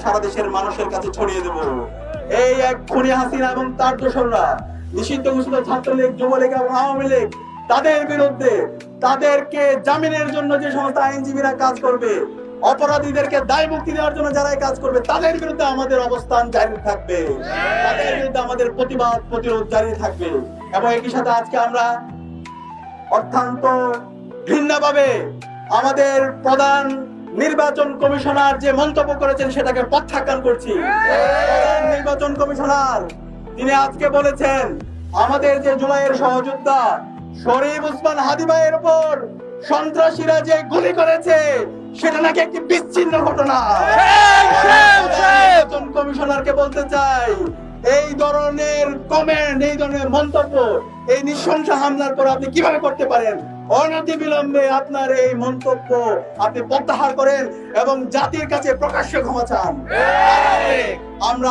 সারা দেশের মানুষের কাছে ছড়িয়ে দেব। এই এক খুনি হাসিনা এবং তার দোসররা নিষিদ্ধ ঘোষিত ছাত্রলীগ, যুবলীগ এবং আওয়ামী লীগ তাদের বিরুদ্ধে তাদেরকে জামিনের জন্য যে সমস্ত আইনজীবীরা কাজ করবে, অপরাধীদেরকে দায় মুক্তি দেওয়ার জন্য যারাই কাজ করবে, তাদের বিরুদ্ধে আমাদের অবস্থান জারি থাকবে, তাদের বিরুদ্ধে আমাদের প্রতিবাদ প্রতিরোধ জারি থাকবে। এবং একই সাথে আজকে আমরা অত্যন্ত ভিন্নভাবে আমাদের প্রধান নির্বাচন কমিশনার যে মন্তব্য করেছেন সেটাকে প্রত্যাখ্যান করছি। প্রধান নির্বাচন কমিশনার তিনি আজকে বলেছেন আমাদের যে জুলাইয়ের সহযোদ্ধা শরীফ ওসমান হাদি ভাইয়ের উপর সন্ত্রাসীরা যে গুলি করেছে সেটা নাকি একটি বিচ্ছিন্ন ঘটনা। নির্বাচন কমিশনারকে বলতে চাই, এই ধরনের কমেন্ট, এই ধরনের মন্তব্য, এই নৃশংস হামলার পর আপনি কিভাবে করতে পারেন? অনতিবিলম্বে আপনার এই মন্তব্য আপনি প্রত্যাহার করেন এবং জাতির কাছে প্রকাশ্যে ক্ষমা চান। আমরা